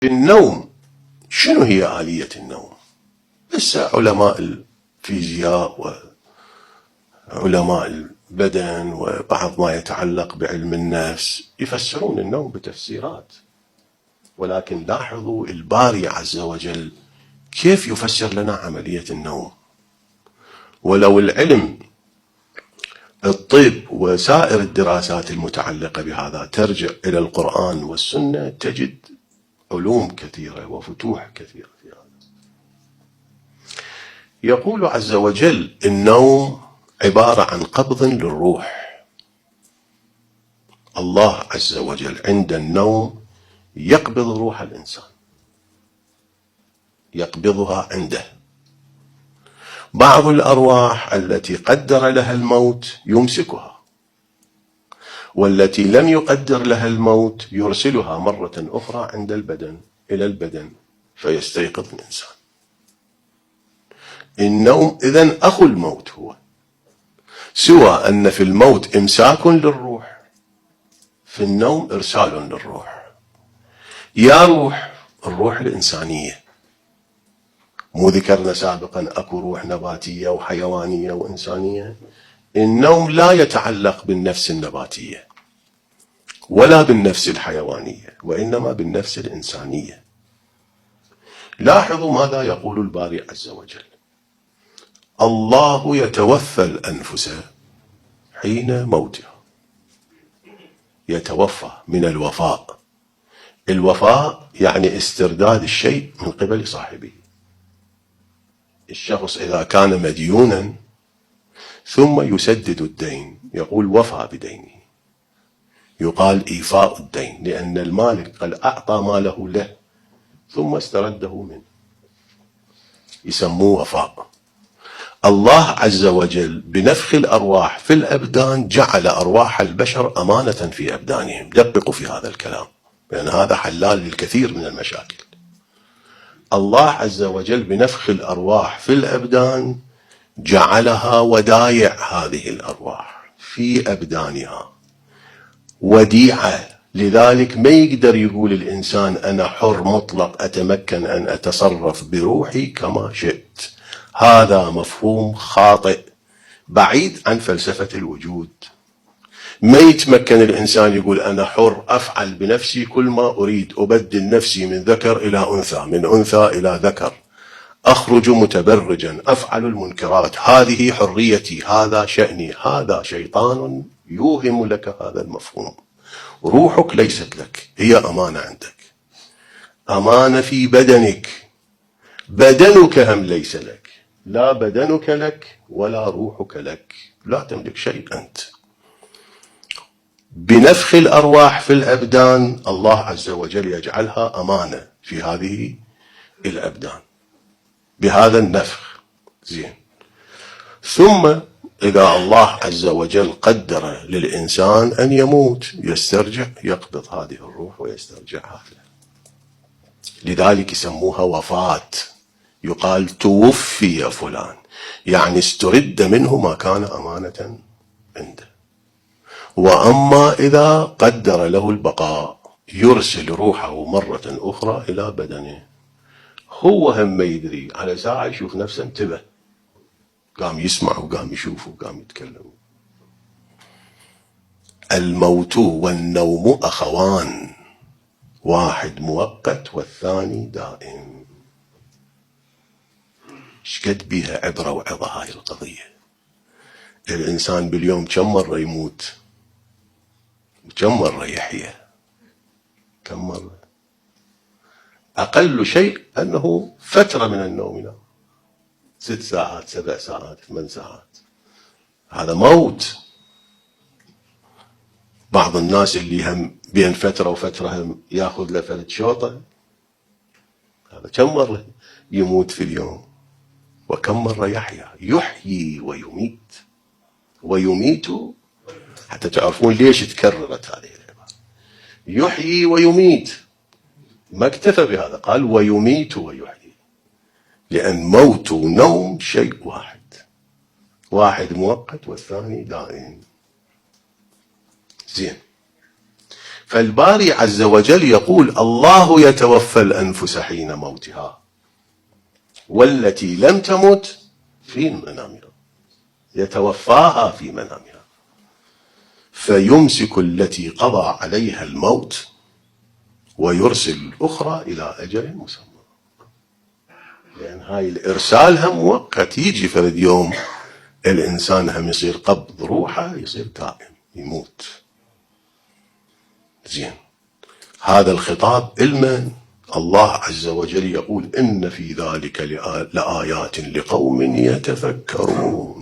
النوم. شنو هي آلية النوم؟ هسه علماء الفيزياء وعلماء البدن وبعض ما يتعلق بعلم النفس يفسرون النوم بتفسيرات، ولكن لاحظوا الباري عز وجل كيف يفسر لنا عملية النوم. ولو العلم الطب وسائر الدراسات المتعلقة بهذا ترجع إلى القرآن والسنة تجد علوم كثيرة وفتوح كثيرة في هذا. يقول عز وجل النوم عبارة عن قبض للروح. الله عز وجل عند النوم يقبض روح الإنسان، يقبضها عنده. بعض الأرواح التي قدر لها الموت يمسكها، والتي لم يقدر لها الموت يرسلها مرة أخرى عند البدن إلى البدن فيستيقظ الإنسان. النوم إذن أخو الموت هو، سوى أن في الموت إمساك للروح، في النوم إرسال للروح. يا روح، الروح الإنسانية، مو ذكرنا سابقا أكو روح نباتية وحيوانية وإنسانية؟ النوم لا يتعلق بالنفس النباتية ولا بالنفس الحيوانية، وإنما بالنفس الإنسانية. لاحظوا ماذا يقول الباري عز وجل: الله يتوفى الأنفس حين موتها. يتوفى من الوفاء. الوفاء يعني استرداد الشيء من قبل صاحبه. الشخص إذا كان مديونا ثم يسدد الدين يقول وفى بدينه، يقال إيفاء الدين، لأن المالك قد أعطى ماله له ثم استرده منه، يسموه وفاء. الله عز وجل بنفخ الأرواح في الأبدان جعل أرواح البشر أمانة في أبدانهم. دققوا في هذا الكلام، لأن هذا حلال للكثير من المشاكل. الله عز وجل بنفخ الأرواح في الأبدان جعلها ودايع، هذه الأرواح في أبدانها وديعة. لذلك ما يقدر يقول الإنسان أنا حر مطلق أتمكن أن أتصرف بروحي كما شئت. هذا مفهوم خاطئ بعيد عن فلسفة الوجود. ما يتمكن الإنسان يقول أنا حر أفعل بنفسي كل ما أريد، أبدل نفسي من ذكر إلى أنثى، من أنثى إلى ذكر، أخرج متبرجا، أفعل المنكرات، هذه حريتي، هذا شأني. هذا شيطان يوهم لك هذا المفهوم. روحك ليست لك، هي أمانة عندك، أمانة في بدنك. بدنك هم ليس لك، لا بدنك لك ولا روحك لك، لا تملك شيء أنت. بنفخ الأرواح في الأبدان الله عز وجل يجعلها أمانة في هذه الأبدان بهذا النفخ. زين. ثم إذا الله عز وجل قدر للإنسان أن يموت يسترجع، يقبض هذه الروح ويسترجعها له. لذلك يسموها وفاة. يقال توفي فلان، يعني استرد منه ما كان أمانة عنده. وأما إذا قدر له البقاء يرسل روحه مرة أخرى إلى بدنه. هو هم ما يدري، على ساعة يشوف نفسه انتبه، قام يسمع وقام يشوف وقام يتكلم. الموت والنوم أخوان، واحد مؤقت والثاني دائم. شقد بيها عبرة وعظة هاي القضية. الإنسان باليوم كم مرة يموت وكم مرة يحيا؟ كم مرة؟ أقل شيء أنه فترة من النوم ينام 6 ساعات 7 ساعات 8 ساعات، هذا موت. بعض الناس اللي هم بين فترة وفترة هم ياخذ له فرد شوطة، هذا كم مرة يموت في اليوم وكم مرة يحيا. يحيي ويميت، ويميت، حتى تعرفون ليش تكررت هذه العبارة. يحيي ويميت، ما اكتفى بهذا، قال ويميت ويحيي، لأن موت ونوم شيء واحد، واحد مؤقت والثاني دائم. زين. فالباري عز وجل يقول الله يتوفى الأنفس حين موتها والتي لم تمت في منامها، يتوفاها في منامها، فيمسك التي قضى عليها الموت ويرسل الأخرى إلى أجل مسمى. لأن هاي الإرسال هم مؤقت، يجي فرد يوم الإنسان هم يصير قبض روحه، يصير كائن يموت. زين، هذا الخطاب لمن؟ الله عز وجل يقول إن في ذلك لآيات لقوم يتفكرون.